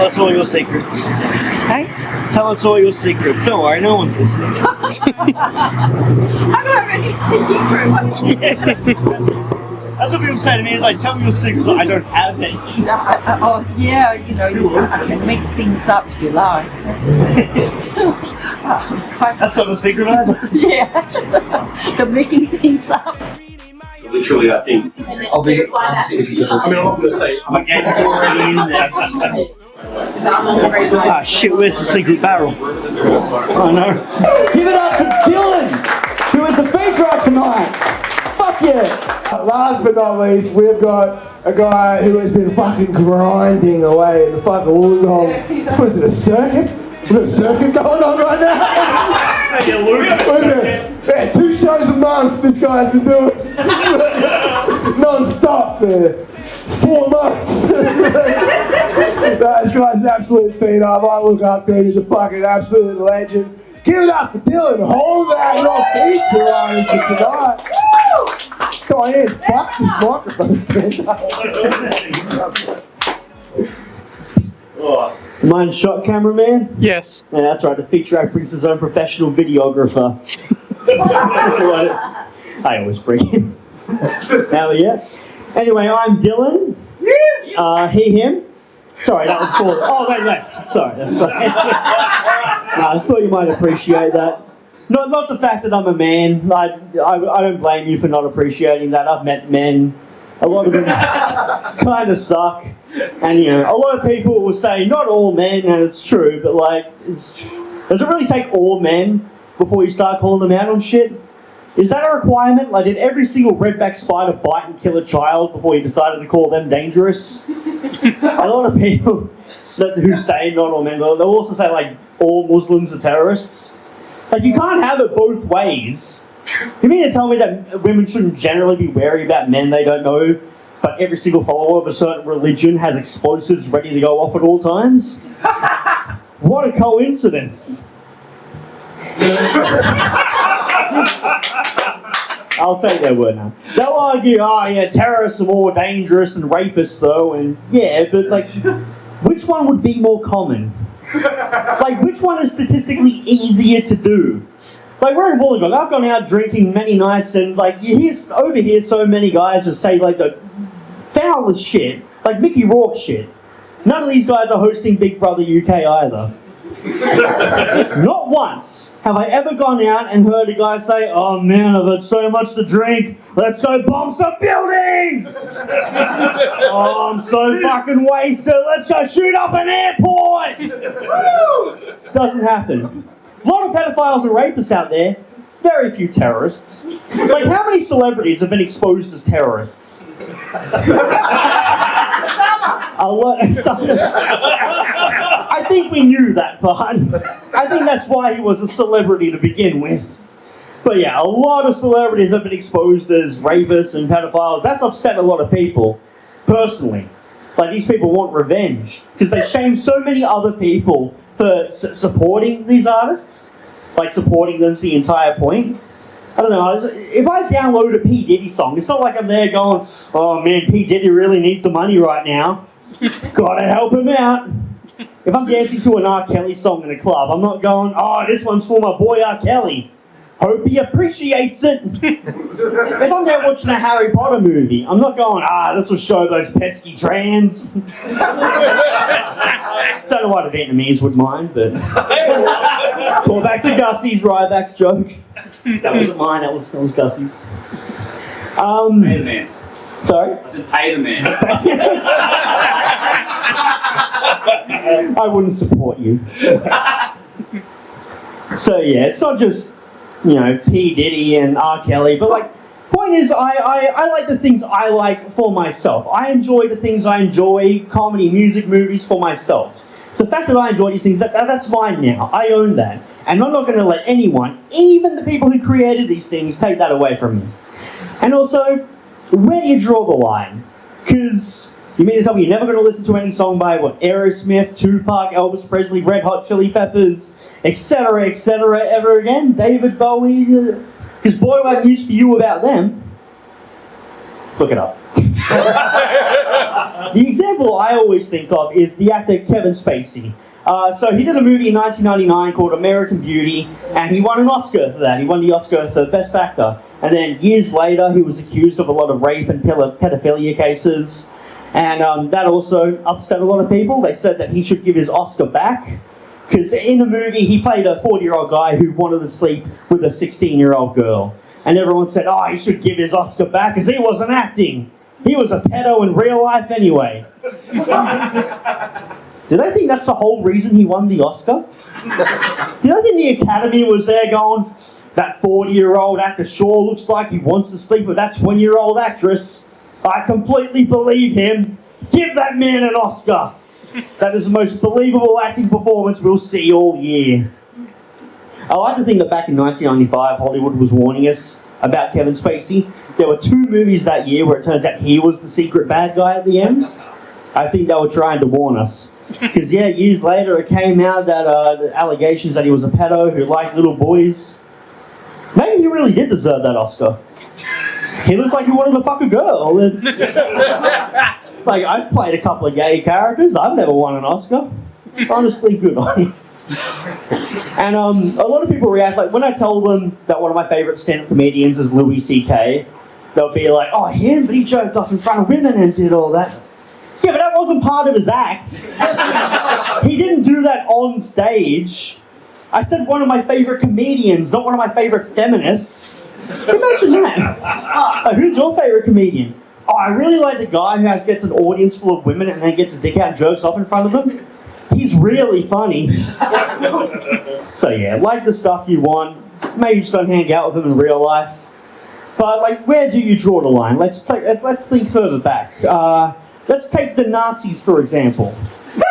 Tell us all your secrets. Hey? Tell us all your secrets. Don't worry, no one's listening. I don't have any secrets. That's what people say to me. It's like, tell me your secrets. I don't have any. Yeah, you know, I can make things up if you like. That's not a secret either. Yeah, the making things up. Literally, I think. I'll be. I'm not going to say. I'm again already in there. Ah, shit, where's the secret barrel? Oh no. Give it up for Dylan, who is the feature tonight. Fuck yeah. Last but not least, we've got a guy who has been fucking grinding away in the fucking Wollongong. What is it, a circuit? We've got a circuit going on right now. What is it? Yeah, 2 shows a month this guy's been doing. Non-stop for 4 months. This guy's an absolute phenom. I look up to him. He's a fucking absolute legend. Give it up for Dylan Horvat, your feature artist for tonight. Go ahead, fuck this microphone stand up. Mine's shot cameraman? Yes. Yeah, that's right. The feature act brings his own professional videographer. I always bring him. Hell yeah. Anyway, I'm Dylan. He, him. Sorry, that was for. Oh, they left. Sorry, that's right. I thought you might appreciate that. Not the fact that I'm a man. I don't blame you for not appreciating that. I've met men. A lot of them kind of suck. And, you know, a lot of people will say, not all men, and it's true, but, like, does it really take all men before you start calling them out on shit? Is that a requirement? Like, did every single redback spider bite and kill a child before you decided to call them dangerous? A lot of people who say not all men, they'll also say, like, all Muslims are terrorists. Like, you can't have it both ways. You mean to tell me that women shouldn't generally be wary about men they don't know, but every single follower of a certain religion has explosives ready to go off at all times? What a coincidence. I'll take their word now. They'll argue, terrorists are more dangerous than rapists, though, and yeah, but, like, which one would be more common? Like, which one is statistically easier to do? Like, we're in Wollongong. I've gone out drinking many nights, and, like, you hear over here so many guys just say, like, the foulest shit, like Mickey Rourke shit. None of these guys are hosting Big Brother UK either. Not once have I ever gone out and heard a guy say, oh man, I've had so much to drink, let's go bomb some buildings! Oh, I'm so fucking wasted, let's go shoot up an airport! Doesn't happen. A lot of pedophiles and rapists out there, very few terrorists. Like, how many celebrities have been exposed as terrorists? A lot. I think we knew that part. I think that's why he was a celebrity to begin with. But yeah, a lot of celebrities have been exposed as rapists and pedophiles. That's upset a lot of people, personally. Like, these people want revenge because they shame so many other people for supporting these artists. Like, supporting them's the entire point. I don't know, if I download a P. Diddy song, it's not like I'm there going, oh man, P. Diddy really needs the money right now. Gotta help him out. If I'm dancing to an R. Kelly song in a club, I'm not going, oh, this one's for my boy R. Kelly. Hope he appreciates it. If I'm there watching a Harry Potter movie, I'm not going, this will show those pesky trans. Don't know why the Vietnamese would mind, but... Call back to Gussie's Ryback's joke. That wasn't mine, that was Gussie's. Pay the man. Sorry? I said pay the man. I wouldn't support you. So yeah, it's not just, you know, P. Diddy and R. Kelly, but like, point is, I like the things I like for myself. I enjoy the things I enjoy, comedy, music, movies for myself. The fact that I enjoy these things, that's mine now. I own that. And I'm not going to let anyone, even the people who created these things, take that away from me. And also, where do you draw the line? Because you mean to tell me you're never going to listen to any song by, Aerosmith, Tupac, Elvis Presley, Red Hot Chili Peppers, etc., ever again? David Bowie? Because boy, I have news for you about them. Look it up. The example I always think of is the actor Kevin Spacey. So he did a movie in 1999 called American Beauty, and he won an Oscar for that. He won the Oscar for Best Actor. And then years later, he was accused of a lot of rape and pedophilia cases. And that also upset a lot of people. They said that he should give his Oscar back. Because in the movie, he played a 40-year-old guy who wanted to sleep with a 16-year-old girl. And everyone said, oh, he should give his Oscar back because he wasn't acting. He was a pedo in real life anyway. Do they think that's the whole reason he won the Oscar? Do they think the Academy was there going, that 40-year-old actor sure looks like he wants to sleep with that 20-year-old actress? I completely believe him. Give that man an Oscar. That is the most believable acting performance we'll see all year. I like to think that back in 1995, Hollywood was warning us about Kevin Spacey. There were 2 movies that year where it turns out he was the secret bad guy at the end. I think they were trying to warn us. Because, yeah, years later it came out that the allegations that he was a pedo who liked little boys. Maybe he really did deserve that Oscar. He looked like he wanted to fuck a girl. It's like, I've played a couple of gay characters. I've never won an Oscar. Honestly, good on him. And a lot of people react, like, when I tell them that one of my favourite stand-up comedians is Louis C.K., they'll be like, oh, him, but he joked off in front of women and did all that. Yeah, but that wasn't part of his act. He didn't do that on stage. I said one of my favourite comedians, not one of my favourite feminists. Imagine that. Who's your favourite comedian? Oh, I really like the guy who gets an audience full of women and then gets his dick out and jokes off in front of them. He's really funny. So yeah, like the stuff you want. Maybe just don't hang out with them in real life. But like, where do you draw the line? Let's think further back. Let's take the Nazis, for example.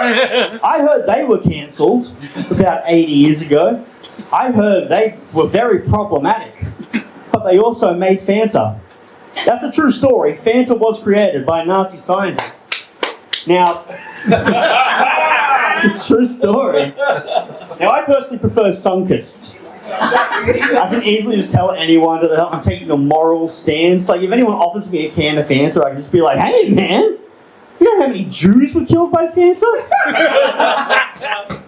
I heard they were cancelled about 80 years ago. I heard they were very problematic. But they also made Fanta. That's a true story. Fanta was created by Nazi scientists. Now, it's a true story. Now, I personally prefer Sunkist. I can easily just tell anyone that I'm taking a moral stance. Like, if anyone offers me a can of Fanta, I can just be like, hey, man, you know how many Jews were killed by Fanta?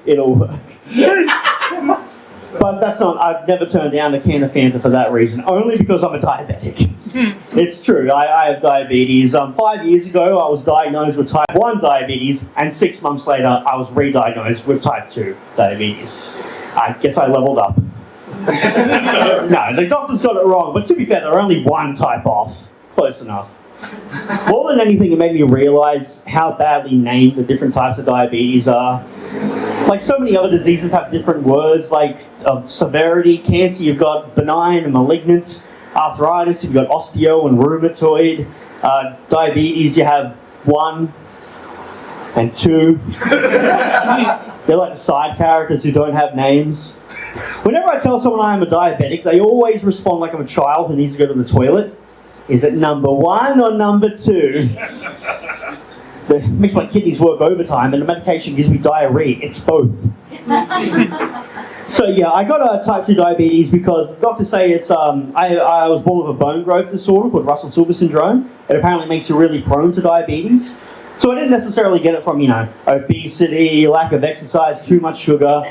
It'll work. But that's not, I've never turned down a can of Fanta for that reason, only because I'm a diabetic. It's true, I have diabetes. 5 years ago, I was diagnosed with type 1 diabetes, and 6 months later, I was re-diagnosed with type 2 diabetes. I guess I leveled up. No, the doctors got it wrong, but to be fair, they're only one type off. Close enough. More than anything, it made me realise how badly named the different types of diabetes are. Like, so many other diseases have different words, like severity. Cancer, you've got benign and malignant. Arthritis, you've got osteo and rheumatoid. Diabetes, you have 1 and 2. They're like side characters who don't have names. Whenever I tell someone I am a diabetic, they always respond like I'm a child who needs to go to the toilet. Is it number 1 or number 2? It makes my kidneys work overtime, and the medication gives me diarrhea. It's both. So yeah, I got type 2 diabetes because doctors say it's I was born with a bone growth disorder called Russell-Silver syndrome. It apparently makes you really prone to diabetes. So I didn't necessarily get it from, obesity, lack of exercise, too much sugar.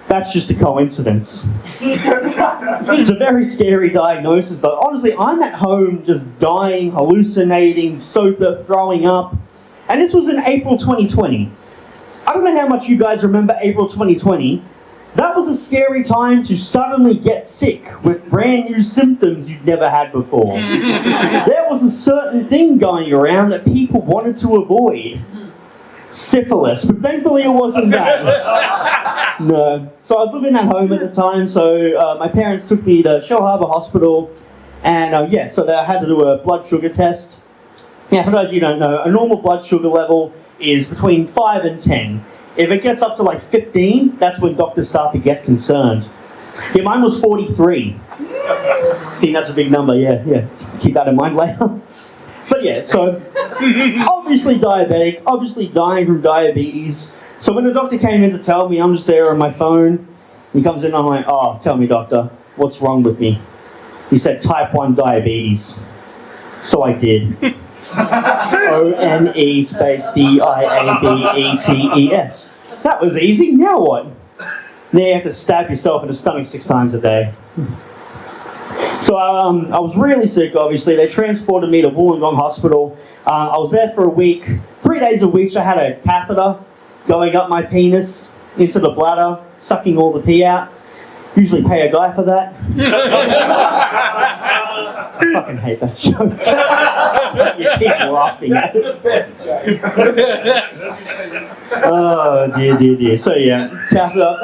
That's just a coincidence. It's a very scary diagnosis, though. Honestly, I'm at home just dying, hallucinating, sofa, throwing up. And this was in April 2020. I don't know how much you guys remember April 2020. That was a scary time to suddenly get sick with brand new symptoms you'd never had before. There was a certain thing going around that people wanted to avoid. Syphilis, but thankfully it wasn't that. No. So I was living at home at the time, so my parents took me to Shell Harbour Hospital, and so I had to do a blood sugar test. Now, for those of you who don't know, a normal blood sugar level is between 5 and 10. If it gets up to like 15, that's when doctors start to get concerned. Yeah, mine was 43. I think that's a big number, yeah. Keep that in mind later. But yeah, so obviously diabetic, obviously dying from diabetes. So when the doctor came in to tell me, I'm just there on my phone. He comes in, I'm like, oh, tell me, doctor, what's wrong with me? He said type 1 diabetes. So I did. O-N-E space D-I-A-B-E-T-E-S. That was easy. Now what? Now you have to stab yourself in the stomach 6 times a day. So I was really sick, obviously. They transported me to Wollongong Hospital. I was there for a week. 3 days a week, I had a catheter going up my penis into the bladder, sucking all the pee out. Usually pay a guy for that. I fucking hate that joke. You keep laughing at it. the best joke. Oh, dear. So, yeah, catheter.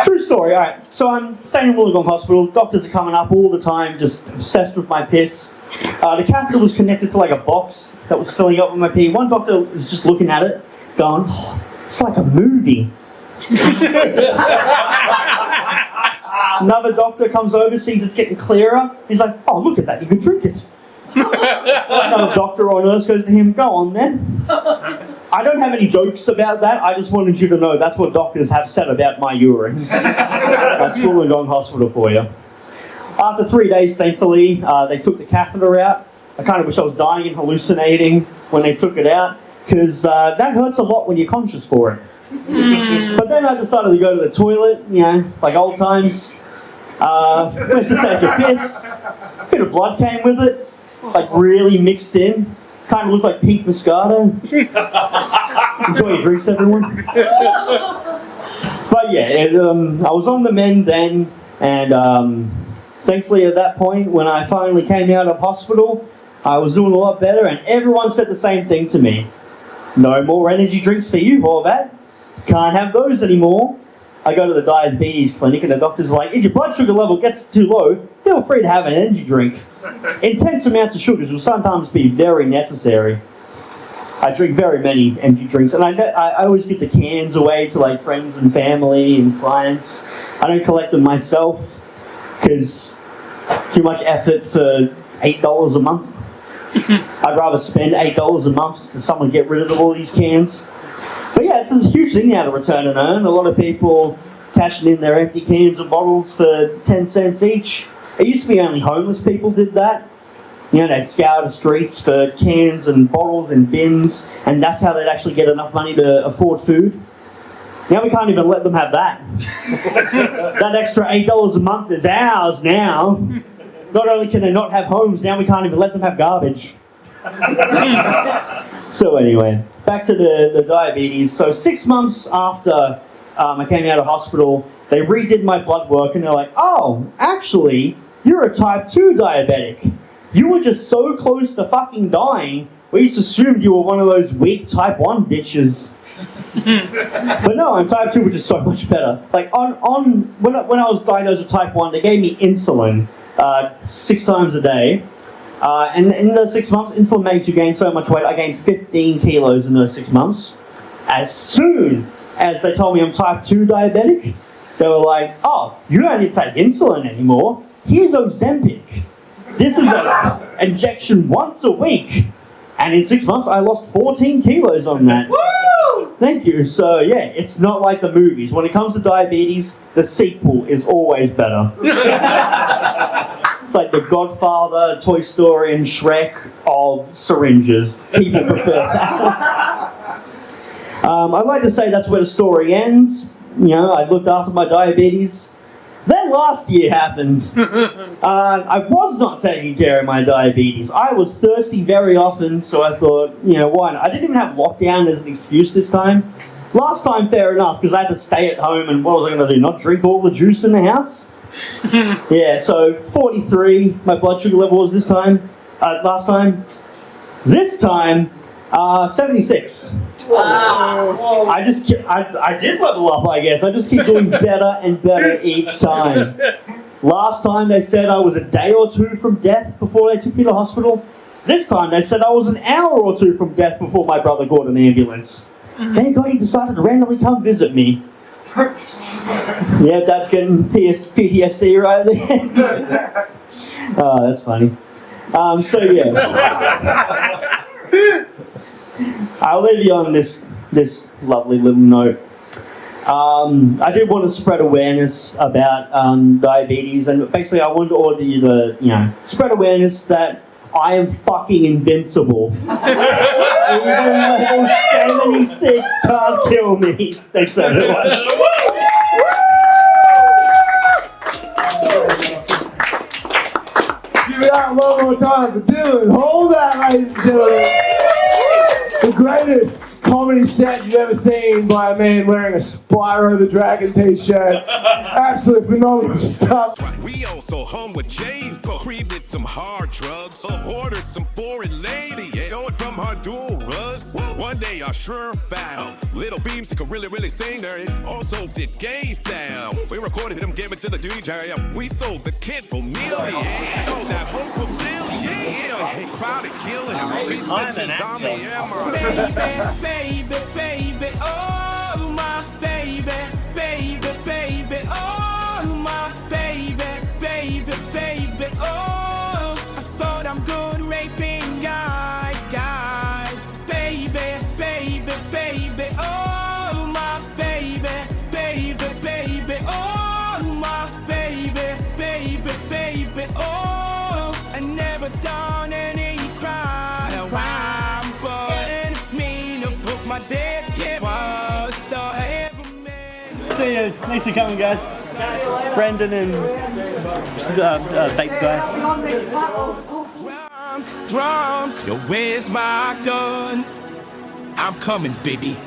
True story. All right. So, I'm staying in Wollongong Hospital. Doctors are coming up all the time, just obsessed with my piss. The catheter was connected to like a box that was filling up with my pee. One doctor was just looking at it, going, oh, it's like a movie. Another doctor comes over, sees it's getting clearer. He's like, oh, look at that, you can drink it. Another doctor or nurse goes to him, go on then. I don't have any jokes about that. I just wanted you to know that's what doctors have said about my urine. That's Wollongong Hospital for you. After 3 days, thankfully, they took the catheter out. I kind of wish I was dying and hallucinating when they took it out, because that hurts a lot when you're conscious for it. But then I decided to go to the toilet, you know, like old times. Went to take a piss. A bit of blood came with it, like really mixed in. Kind of looked like pink Moscato. Enjoy your drinks, everyone. But yeah, I was on the mend then, and thankfully at that point, when I finally came out of hospital, I was doing a lot better, and everyone said the same thing to me. No more energy drinks for you, Horvat. Can't have those anymore. I go to the diabetes clinic and the doctor's like, if your blood sugar level gets too low, feel free to have an energy drink. Intense amounts of sugars will sometimes be very necessary. I drink very many energy drinks, and I always give the cans away to like friends and family and clients. I don't collect them myself, because too much effort for $8 a month. I'd rather spend $8 a month to someone get rid of all these cans. But yeah, it's a huge thing now to return and earn. A lot of people cashing in their empty cans and bottles for 10 cents each. It used to be only homeless people did that. You know, they'd scour the streets for cans and bottles and bins, and that's how they'd actually get enough money to afford food. Now we can't even let them have that. That extra $8 a month is ours now. Not only can they not have homes, now we can't even let them have garbage. So anyway, back to the diabetes. So 6 months after I came out of hospital, they redid my blood work, and they're like, oh, actually, you're a type 2 diabetic. You were just so close to fucking dying, we just assumed you were one of those weak type 1 bitches. But no, I'm type 2, which is so much better. Like, when I was diagnosed with type 1, they gave me insulin 6 times a day. And in those 6 months, insulin makes you gain so much weight. I gained 15 kilos in those 6 months. As soon as they told me I'm type 2 diabetic, they were like, oh, you don't need to take insulin anymore. Here's Ozempic. This is an injection once a week. And in 6 months, I lost 14 kilos on that. Woo! Thank you. So, yeah, it's not like the movies. When it comes to diabetes, the sequel is always better. It's like The Godfather, Toy Story, and Shrek of syringes. People prefer that. I'd like to say that's where the story ends. You know, I looked after my diabetes. Then last year happened. I was not taking care of my diabetes. I was thirsty very often, so I thought, you know, why not? I didn't even have lockdown as an excuse this time. Last time, fair enough, because I had to stay at home, and what was I going to do, not drink all the juice in the house? Yeah, so 43, my blood sugar level was last time. This time, 76. Wow. I did level up, I guess. I just keep doing better and better each time. Last time they said I was a day or two from death before they took me to hospital. This time they said I was an hour or two from death before my brother got an ambulance. Thank God he decided to randomly come visit me. Yeah, Dad's getting PTSD right there. Oh, that's funny. So yeah. I'll leave you on this lovely little note. I did want to spread awareness about diabetes, and basically I wanted all of you to, you know, spread awareness that I am fucking invincible. Even level 76 can't kill me. They said it like. Give it out one more time for Dylan. Hold that, ladies and gentlemen. The greatest comedy set you've ever seen by a man wearing a Spyro the Dragon t-shirt. Absolutely phenomenal stuff. We also hung with James, so we did some hard drugs, ordered some foreign lady, going from Honduras. One day I sure found little beams that could really sing there. It also did gay sound. We recorded him, gave it to the DJ. We sold the kid for millions. Oh, that whole pavilion, yeah. Hey, crowded killing. These snitches on me, Baby, oh my baby, oh my baby, oh. I thought I'm good raping guys, baby, oh my baby, oh my baby, oh. I never done any crime, but me to put my dead kid was the ever man. See you. Thanks for coming, guys. Brendan and Baby Guy. I'm drunk. Yo, where's my gun? I'm coming, baby.